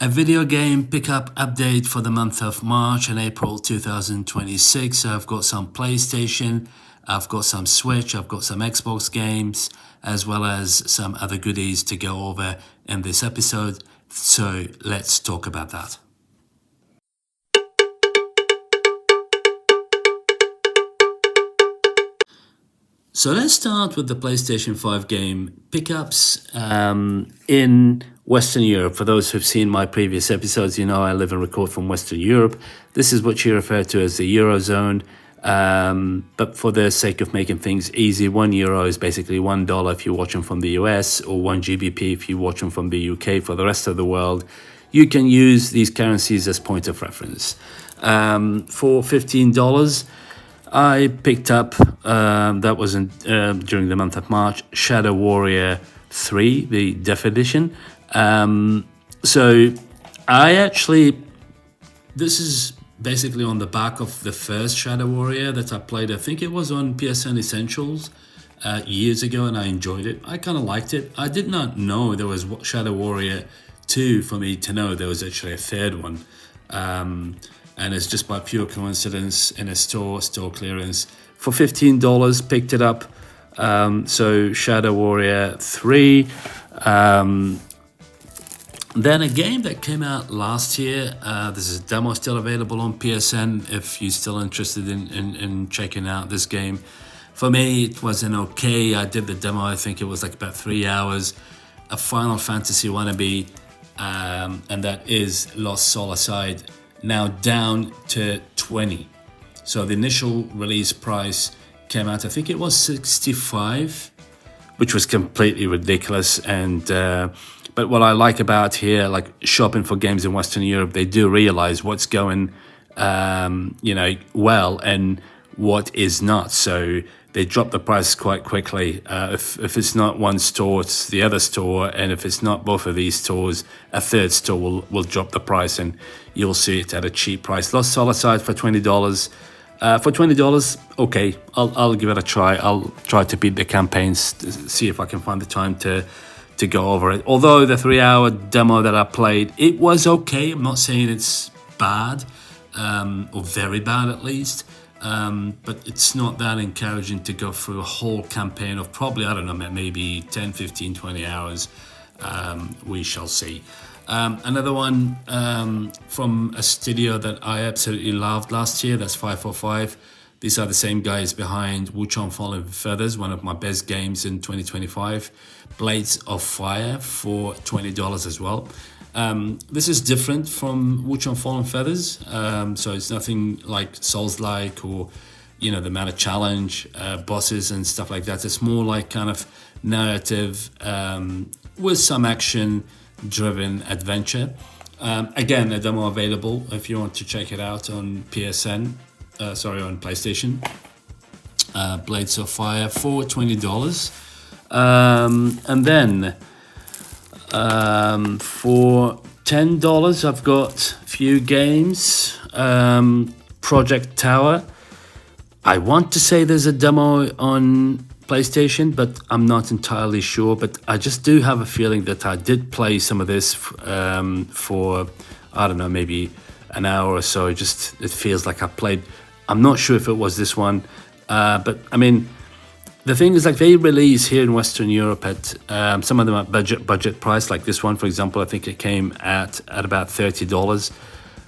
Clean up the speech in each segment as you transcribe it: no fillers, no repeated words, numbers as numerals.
A video game pickup update for the month of March and April 2026. So I've got some PlayStation, I've got some Switch, I've got some Xbox games, as well as some other goodies to go over in this episode. So let's talk about that. So let's start with the PlayStation 5 game pickups in Western Europe. For those who've seen my previous episodes, you know I live and record from Western Europe. This is what you refer to as the Eurozone. But for the sake of making things easy, €1 is basically $1 if you're watching from the US, or 1 GBP if you're watching from the UK. For the rest of the world, you can use these currencies as point of reference. For $15, I picked up, that was during the month of March, Shadow Warrior 3, the Def Edition. So I actually, this is basically on the back of the first Shadow Warrior that I played. I think it was on PSN Essentials years ago, and I enjoyed it. I kind of liked it. I did not know there was Shadow Warrior 2 for me to know there was actually a third one. And it's just by pure coincidence in a store clearance. For $15, picked it up. So Shadow Warrior 3. Then a game that came out last year. This is a demo still available on PSN if you're still interested in checking out this game. For me, it was an okay. I did the demo, I think it was like about 3 hours. A Final Fantasy wannabe, and that is Lost Soul Aside. Now down to 20. So the initial release price came out, I think it was 65, which was completely ridiculous. And but what I like about here, like shopping for games in Western Europe, they do realize what's going well and what is not. So they drop the price quite quickly. If it's not one store, it's the other store, and if it's not both of these stores, a third store will drop the price, and you'll see it at a cheap price. Lost Soul Aside for $20. For $20, okay, I'll give it a try. I'll try to beat the campaigns, to see if I can find the time to go over it. Although the 3-hour demo that I played, it was okay. I'm not saying it's bad, or very bad at least. But it's not that encouraging to go through a whole campaign of probably, I don't know, maybe 10, 15, 20 hours. We shall see. Another one from a studio that I absolutely loved last year, that's 545. These are the same guys behind Wuchang Fallen Feathers, one of my best games in 2025. Blades of Fire for $20 as well. This is different from Wuchang Fallen Feathers, so it's nothing like Souls-like or, the Mana Challenge, bosses and stuff like that. It's more like kind of narrative with some action-driven adventure. Again, a demo available if you want to check it out on PSN, on PlayStation. Blades of Fire for $20. And then for $10, I've got a few games. Project Tower. I want to say there's a demo on PlayStation, but I'm not entirely sure. But I just do have a feeling that I did play some of this for, I don't know, maybe an hour or so. It feels like I played. I'm not sure if it was this one, but I mean, the thing is, like, they release here in Western Europe at some of them at budget price, like this one, for example. I think it came at about $30.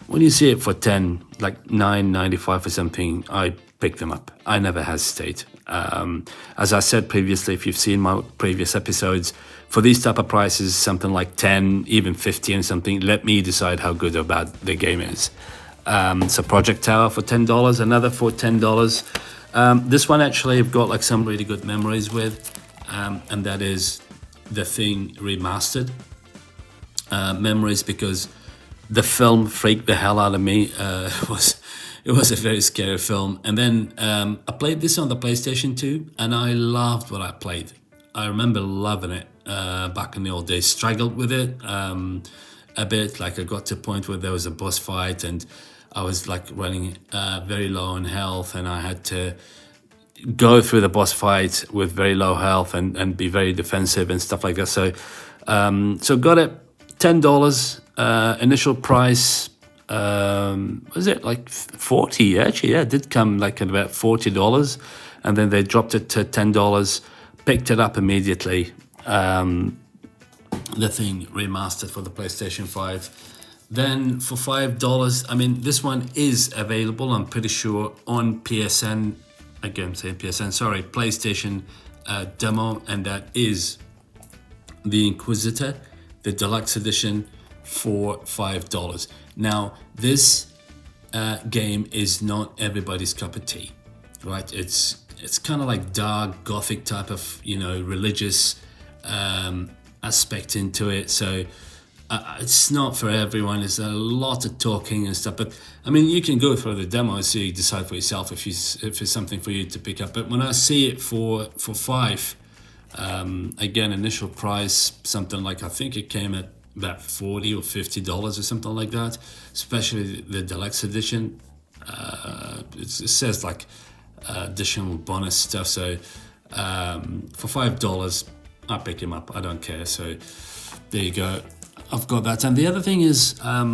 When you see it for 10, like $9.95 or something, I pick them up. I never hesitate. As I said previously, if you've seen my previous episodes, for these type of prices, something like 10, even 15 something, let me decide how good or bad the game is. So Project Tower for $10, another for $10. This one actually I've got like some really good memories with, and that is The Thing Remastered. Memories because the film freaked the hell out of me. It was a very scary film. And then I played this on the PlayStation 2, and I loved what I played. I remember loving it back in the old days. Struggled with it a bit. Like I got to a point where there was a boss fight, and I was like running very low on health, and I had to go through the boss fight with very low health and be very defensive and stuff like that. So got it $10. initial price, was it like 40? Actually, yeah, it did come like at about $40, and then they dropped it to $10. Picked it up immediately. The thing remastered for the PlayStation 5. Then for $5, I mean, this one is available, I'm pretty sure, on PSN. Again, I'm saying PSN, sorry, PlayStation demo, and that is the Inquisitor, the deluxe edition, for $5. Now, this game is not everybody's cup of tea, right? It's kind of like dark gothic type of, religious aspect into it. So it's not for everyone. There's a lot of talking and stuff. But I mean, you can go through the demo and so you decide for yourself if it's something for you to pick up. But when I see it for $5, again, initial price, something like, I think it came at about $40 or $50 or something like that, especially the deluxe edition. It says like additional bonus stuff. So for $5, I'll pick him up. I don't care. So there you go. I've got that. And the other thing is, I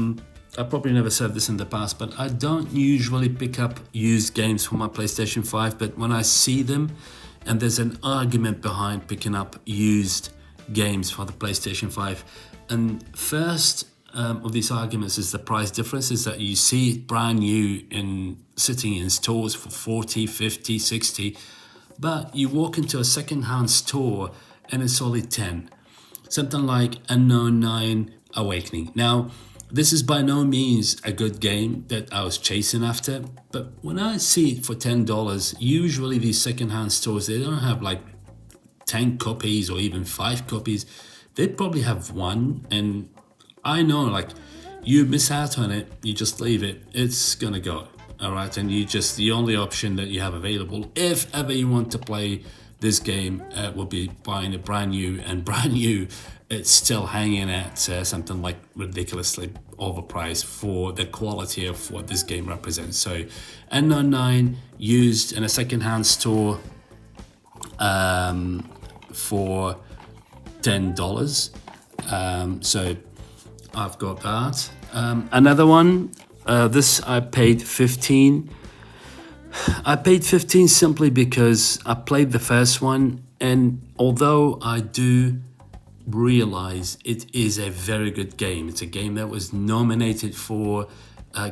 probably never said this in the past, but I don't usually pick up used games for my PlayStation 5. But when I see them, and there's an argument behind picking up used games for the PlayStation 5. And first of these arguments is the price difference, is that you see it brand new sitting in stores for 40, 50, 60, but you walk into a second-hand store and it's only 10. Something like Unknown 9 Awakening. Now, this is by no means a good game that I was chasing after, but when I see it for $10, usually these second-hand stores, they don't have like 10 copies or even 5 copies. They probably have one, and I know, like, you miss out on it, you just leave it, it's gonna go, all right? And the only option that you have available, if ever you want to play this game, will be buying it brand new, and brand new, it's still hanging at something like ridiculously overpriced for the quality of what this game represents. So Unknown 9 used in a second-hand store for $10. So I've got that. Another one, this I paid $15. I paid $15 simply because I played the first one, and although I do realize it is a very good game, it's a game that was nominated for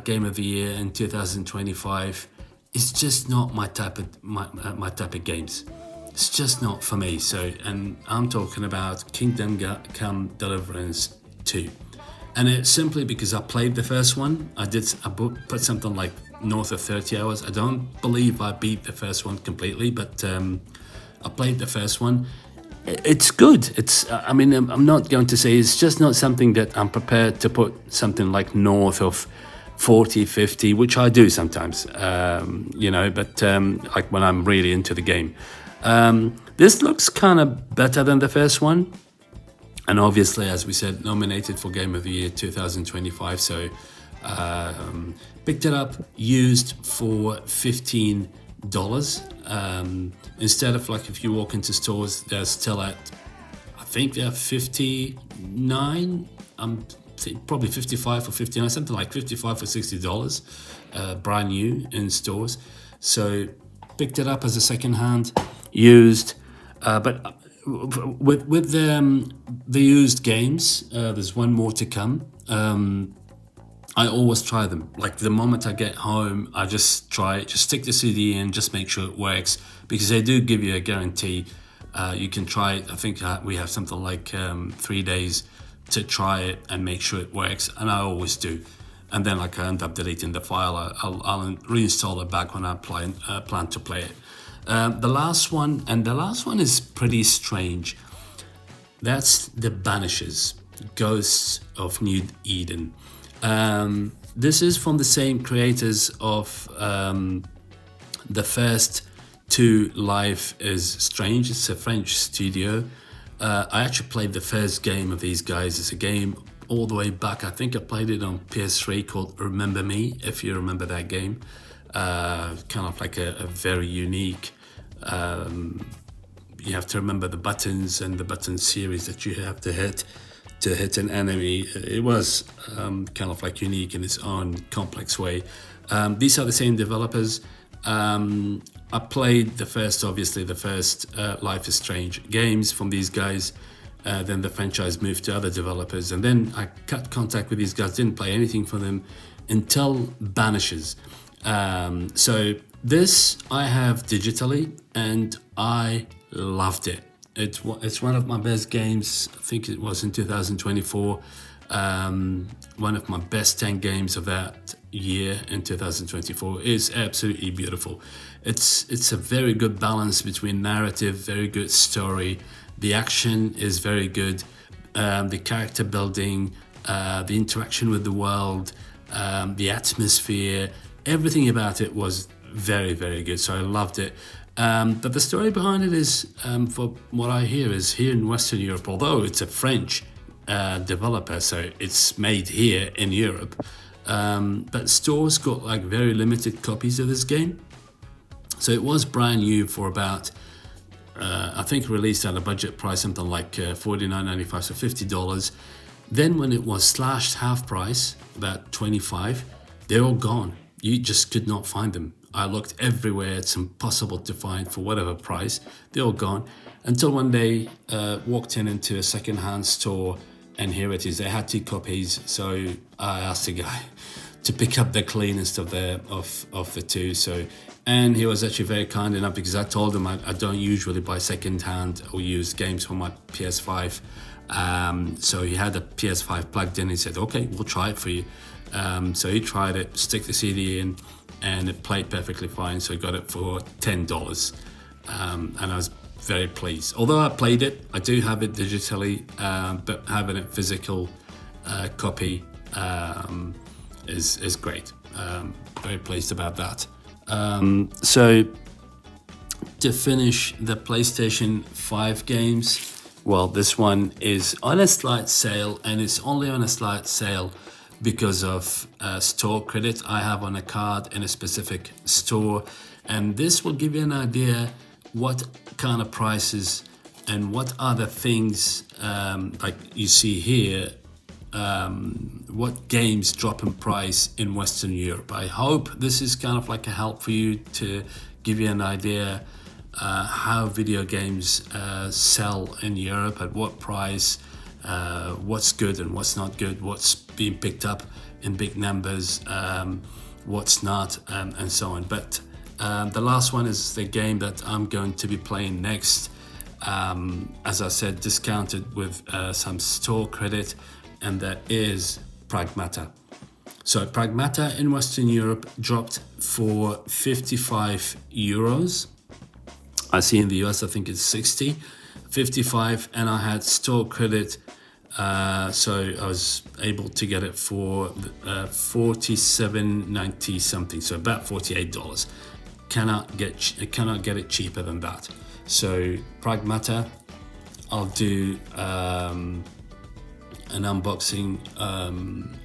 Game of the Year in 2025. It's just not my type of games. It's just not for me. So, and I'm talking about Kingdom Come Deliverance 2. And it's simply because I played the first one. I put something like north of 30 hours. I don't believe I beat the first one completely, but I played the first one. It's good. I'm not going to say, it's just not something that I'm prepared to put something like north of 40, 50, which I do sometimes, but like when I'm really into the game. This looks kind of better than the first one. And obviously, as we said, nominated for Game of the Year 2025. So picked it up used for $15. Instead of, like, if you walk into stores, they're still at, I think they're 59. Probably 55 or 59, something like 55 for $60, brand new in stores. So picked it up as a second-hand used, but with the used games, there's one more to come. I always try them. Like, the moment I get home, I just try it, just stick the CD in, just make sure it works, because they do give you a guarantee. You can try it. I think we have something like 3 days to try it and make sure it works, and I always do. And then, like, I end up deleting the file. I'll reinstall it back when I plan to play it. The last one is pretty strange. That's The Banishers, Ghosts of New Eden. This is from the same creators of the first two, Life is Strange. It's a French studio. I actually played the first game of these guys. It's a game all the way back. I think I played it on PS3 called Remember Me, if you remember that game. Kind of like a very unique, you have to remember the buttons and the button series that you have to hit to hit an enemy. It was kind of like unique in its own complex way. These are the same developers. I played the first Life is Strange games from these guys. Then the franchise moved to other developers, and then I cut contact with these guys, didn't play anything for them until Banishes. So this I have digitally, and I loved it. It's one of my best games. I think it was in 2024. One of my best 10 games of that year in 2024. Is absolutely beautiful. It's a very good balance between narrative, very good story. The action is very good. The character building, the interaction with the world, the atmosphere, everything about it was very, very good. So I loved it. But the story behind it is, for what I hear, is here in Western Europe, although it's a French developer, so it's made here in Europe. But stores got like very limited copies of this game. So it was brand new for about, I think released at a budget price, something like $49.95, so $50. Then when it was slashed half price, about $25, they're all gone. You just could not find them. I looked everywhere, it's impossible to find for whatever price. They're all gone. Until one day, walked into a second-hand store, and here it is. They had 2 copies, so I asked the guy to pick up the cleanest of the 2. So, and he was actually very kind enough, because I told him I don't usually buy second-hand or used games for my PS5. So he had a PS5 plugged in. He said, "Okay, we'll try it for you." So he tried it, stick the CD in, and it played perfectly fine. So he got it for $10, and I was very pleased. Although I played it, I do have it digitally, but having a physical copy is great. Very pleased about that. So to finish the PlayStation 5 games, well, this one is on a slight sale, and it's only on a slight sale because of store credit I have on a card in a specific store. And this will give you an idea what kind of prices and what other things, like you see here, what games drop in price in Western Europe. I hope this is kind of like a help for you to give you an idea how video games sell in Europe, at what price, what's good and what's not good, what's being picked up in big numbers, what's not, and so on. But the last one is the game that I'm going to be playing next. As I said, discounted with some store credit, and that is Pragmata. So Pragmata in Western Europe dropped for 55 euros. I see in the US, I think it's 60, 55, and I had store credit. So I was able to get it for $47.90 something, so about $48. Cannot get it cheaper than that. So Pragmata, I'll do an unboxing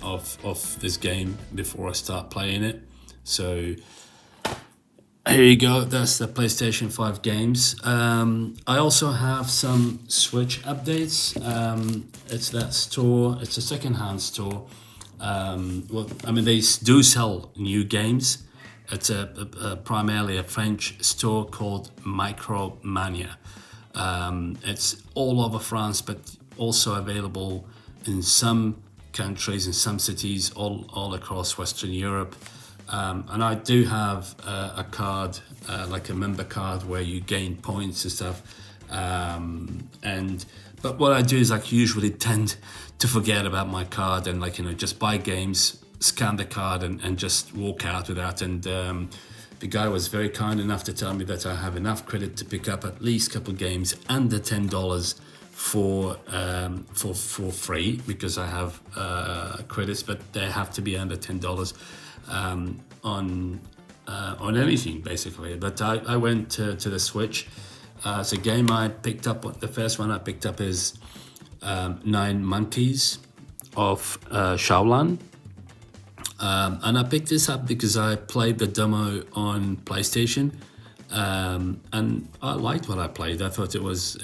of this game before I start playing it. So here you go, that's the PlayStation 5 games. I also have some Switch updates. It's that store, it's a second-hand store. Well, I mean, they do sell new games. It's primarily a French store called Micromania. It's all over France, but also available in some countries, in some cities, all across Western Europe. And I do have a card, like a member card, where you gain points and stuff. But what I do is I usually tend to forget about my card and, like, just buy games, scan the card, and just walk out with that. And the guy was very kind enough to tell me that I have enough credit to pick up at least a couple games under $10 for free, because I have credits, but they have to be under $10 on anything basically. But I went to the Switch. It's a game I picked up. The first one I picked up is 9 Monkeys of Shaolan. And I picked this up because I played the demo on PlayStation, and I liked what I played. I thought it was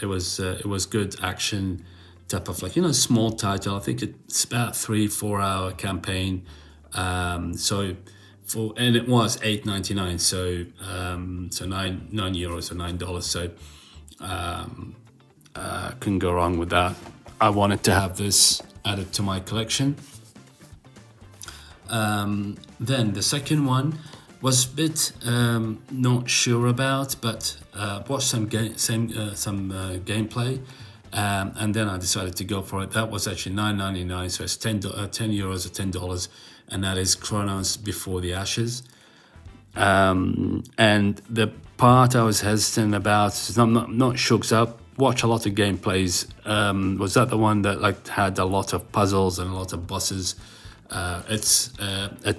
good action type of like, small title. I think it's about 3-4 hour campaign. So and it was $8.99, so €9 or $9. So couldn't go wrong with that. I wanted to have this added to my collection. Then the second one was a bit not sure about, but watched some gameplay, and then I decided to go for it. That was actually $9.99, so it's €10 or $10, and that is Chronos Before the Ashes. And the part I was hesitant about, I'm not sure, because I watch a lot of gameplays. Was that the one that like had a lot of puzzles and a lot of bosses? It's a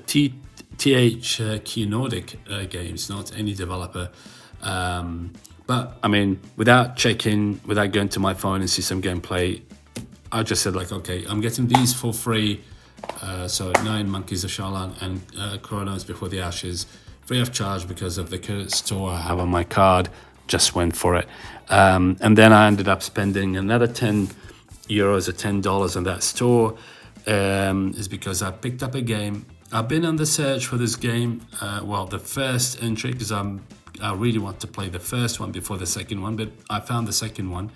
THQ Nordic games, not any developer. But I mean, without going to my phone and see some gameplay, I just said like, okay, I'm getting these for free. So 9 Monkeys of Sharlan and Chronos Before the Ashes, free of charge because of the credit store I have on my card. Just went for it. And then I ended up spending another €10 or $10 on that store. Is because I picked up a game. I've been on the search for this game. The first entry, because I really want to play the first one before the second one, but I found the second one,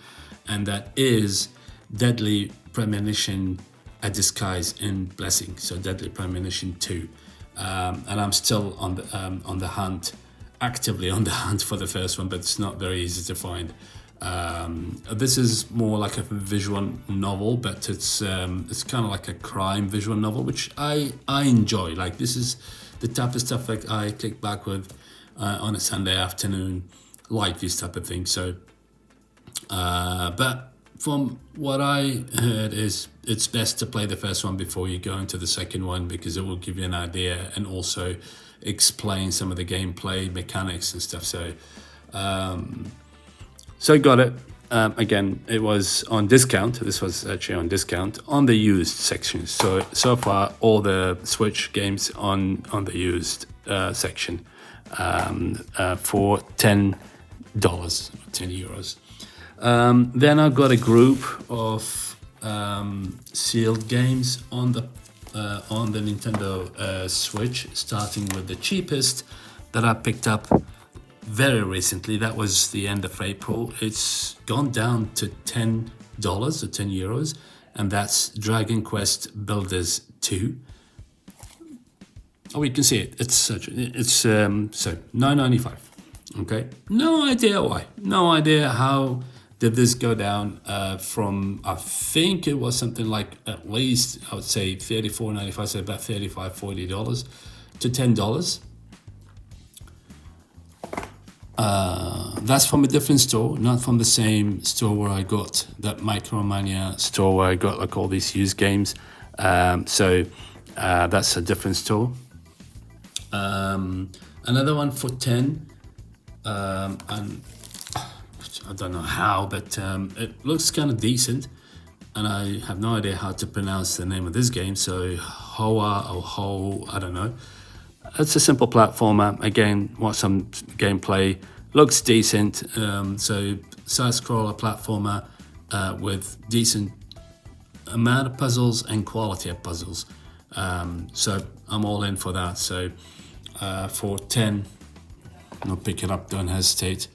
and that is Deadly Premonition: A Disguise in Blessing. So Deadly Premonition 2, and I'm still on the hunt, actively on the hunt for the first one, but it's not very easy to find. This is more like a visual novel, but it's kind of like a crime visual novel, which I enjoy. Like, this is the type of stuff like I kick back with on a Sunday afternoon, like this type of thing. So, but from what I heard is it's best to play the first one before you go into the second one, because it will give you an idea and also explain some of the gameplay mechanics and stuff. So I got it. Again, it was on discount. This was actually on discount on the used section. So far, all the Switch games on the used section for $10, €10. Then I got a group of sealed games on the Nintendo Switch, starting with the cheapest that I picked up very recently. That was the end of April. It's gone down to $10 or €10, and that's Dragon Quest Builders 2. Oh, you can see it. It's so $9.95. Okay, no idea why. No idea how did this go down from, I think it was something like at least, I would say $34.95, so about $35, $40 to $10. That's from a different store, not from the same store where I got that Micromania store where I got like all these used games. So that's a different store. Another one for 10, and I don't know how, but it looks kind of decent, and I have no idea how to pronounce the name of this game. So Hoa or Ho, I don't know. It's a simple platformer. Again, watch some gameplay. Looks decent. So side-scroller platformer with decent amount of puzzles and quality of puzzles. So I'm all in for that. So for 10, I'll pick it up. Don't hesitate.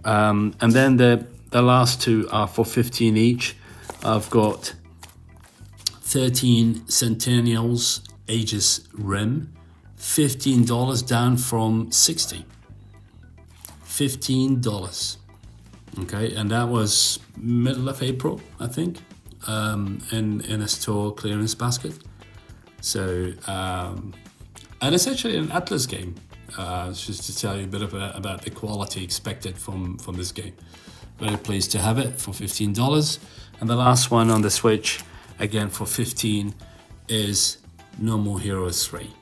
And then the last two are for 15 each. I've got 13 Centennials Aegis Rim. $15 down from $60. $15. Okay, and that was middle of April, I think, in a store clearance basket. So, and it's actually an Atlas game. Just to tell you a bit about the quality expected from this game. Very pleased to have it for $15. And the last one on the Switch, again for 15, is No More Heroes 3.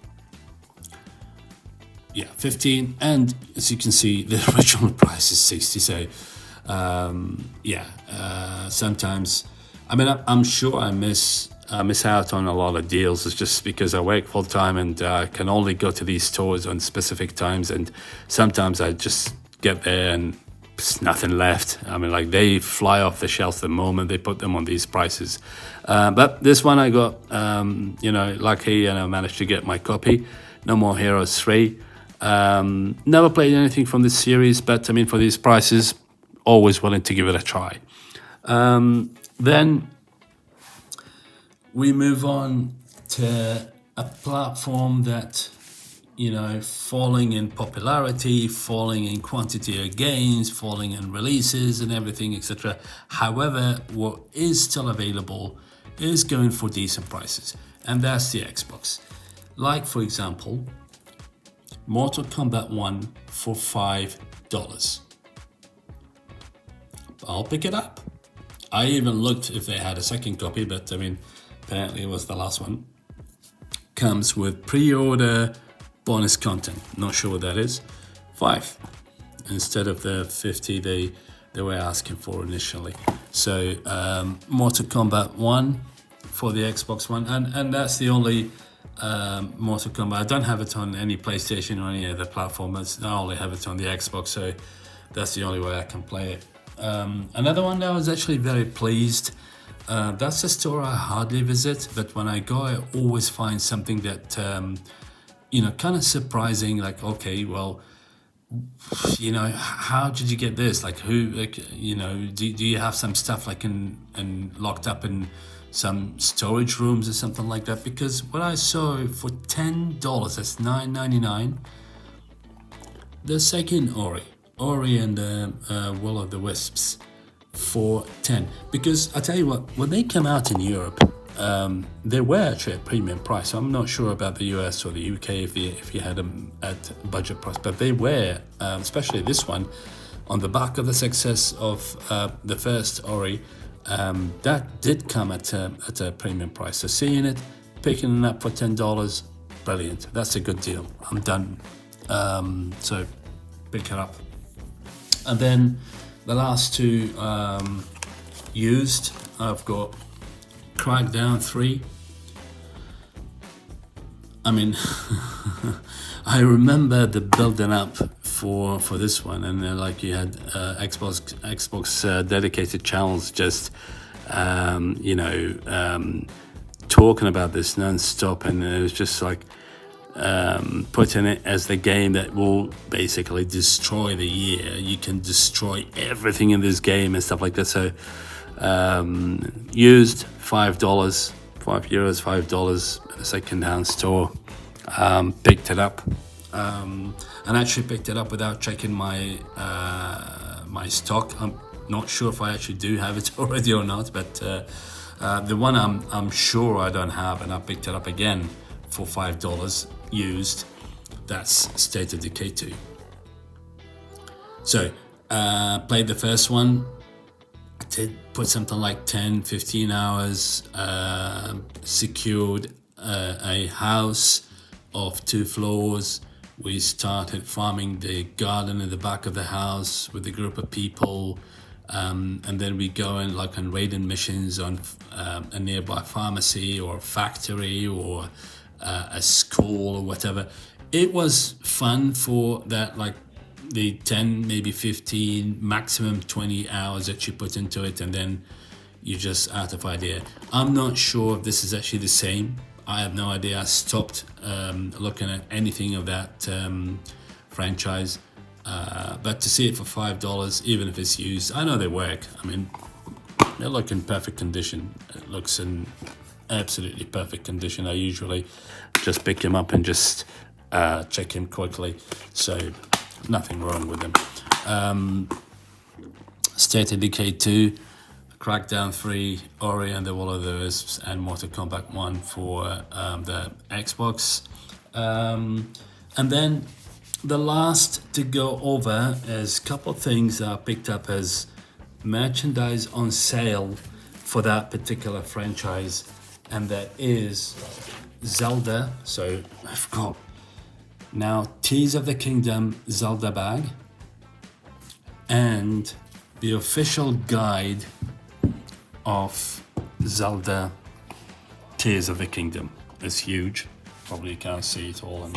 Yeah, 15, and as you can see, the original price is 60. So, sometimes, I mean, I'm sure I miss out on a lot of deals. It's just because I work full time and can only go to these stores on specific times, and sometimes I just get there and there's nothing left. I mean, like, they fly off the shelf the moment they put them on these prices. But this one I got, you know, lucky, and I managed to get my copy. No More Heroes 3. Never played anything from this series, but I mean, for these prices, always willing to give it a try. Then we move on to a platform that, you know, falling in popularity, falling in quantity of games, falling in releases and everything, etc. However, what is still available is going for decent prices, and that's the Xbox. Like, for example, Mortal Kombat 1 for $5. I'll pick it up. I even looked if they had a second copy, but I mean, apparently it was the last one. Comes with pre-order bonus content. Not sure what that is. 5 instead of the 50 they were asking for initially. So Mortal Kombat 1 for the Xbox One, and that's the only Mortal Kombat. I don't have it on any PlayStation or any other platform. I only have it on the Xbox, so that's the only way I can play it. Another one that I was actually very pleased. That's a store I hardly visit, but when I go, I always find something that, you know, kind of surprising. Like, okay, well, you know, how did you get this? Like, who, like, you know, do you have some stuff like in locked up in some storage rooms or something like that? Because what I saw for $10, that's $9.99. The second Ori and the Will of the Wisps for 10. Because I tell you what, when they come out in Europe, they were actually at premium price. I'm not sure about the US or the UK if you had them at budget price, but they were, especially this one, on the back of the success of the first Ori. That did come at a premium price. So seeing it, picking it up for $10, brilliant. That's a good deal. I'm done. So pick it up. And then the last two used, I've got Crackdown 3. I mean, I remember the building up for this one, and like you had Xbox dedicated channels just you know, talking about this non-stop, and it was just like putting it as the game that will basically destroy the year. You can destroy everything in this game and stuff like that. So used $5, €5, $5 in a second-hand store. Picked it up, and actually picked it up without checking my my stock. I'm not sure if I actually do have it already or not, but the one I'm sure I don't have, and I picked it up again for $5 used. That's State of Decay 2. So played the first one. I did put something like 10-15 hours. Secured a house of 2 floors. We started farming the garden in the back of the house with a group of people, and then we go in like on raiding missions on a nearby pharmacy or factory or a school or whatever. It was fun for that, like the 10, maybe 15, maximum 20 hours that you put into it, and then you're just out of idea. I'm not sure if this is actually the same. I have no idea. I stopped looking at anything of that franchise. But to see it for $5, even if it's used, I know they work. I mean, they look in perfect condition. It looks in absolutely perfect condition. I usually just pick him up and just check him quickly. So nothing wrong with them. State of Decay 2, Crackdown 3, Ori and the Will of the Wisps, and Mortal Kombat 1 for the Xbox. And then the last to go over is a couple of things that I picked up as merchandise on sale for that particular franchise, and that is Zelda. So I've got now Tears of the Kingdom Zelda bag and the official guide of Zelda Tears of the Kingdom. It's huge. Probably you can't see it all,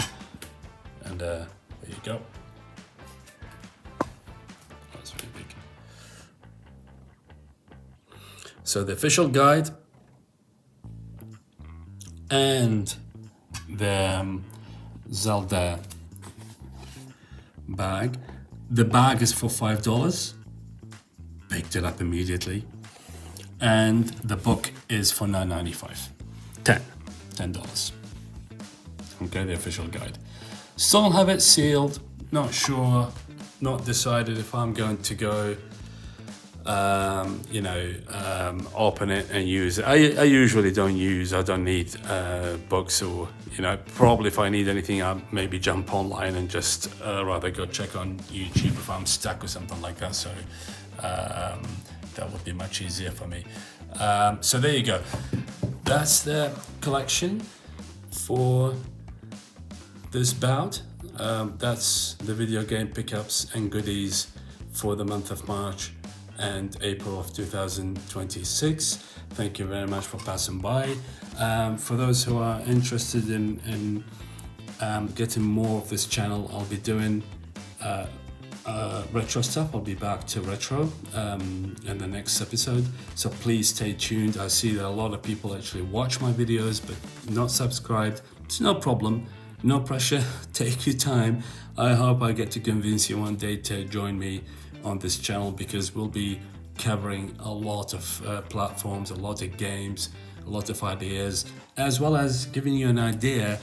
and there you go. That's really So the official guide and the Zelda bag. The bag is for $5. Picked it up immediately. And the book is for $9.95. $10. Okay, the official guide. Still have it sealed. Not sure. Not decided if I'm going to go open it and use it. I usually don't need books, or probably if I need anything I'll maybe jump online and just rather go check on YouTube if I'm stuck or something like that. So that would be much easier for me. So there you go. That's the collection for this bout. That's the video game pickups and goodies for the month of March and April of 2026. Thank you very much for passing by. For those who are interested in getting more of this channel, I'll be doing retro stuff. I'll be back to retro in the next episode, so please stay tuned. I see that a lot of people actually watch my videos but not subscribed. It's no problem, no pressure. Take your time. I hope I get to convince you one day to join me on this channel, because we'll be covering a lot of platforms, a lot of games, a lot of ideas, as well as giving you an idea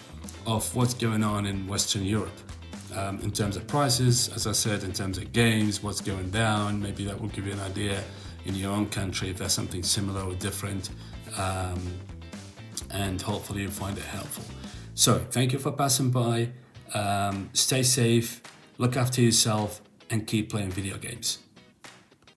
of what's going on in Western Europe in terms of prices, as I said, in terms of games, what's going down. Maybe that will give you an idea in your own country if there's something similar or different, and hopefully you'll find it helpful. So thank you for passing by. Stay safe, look after yourself, and keep playing video games.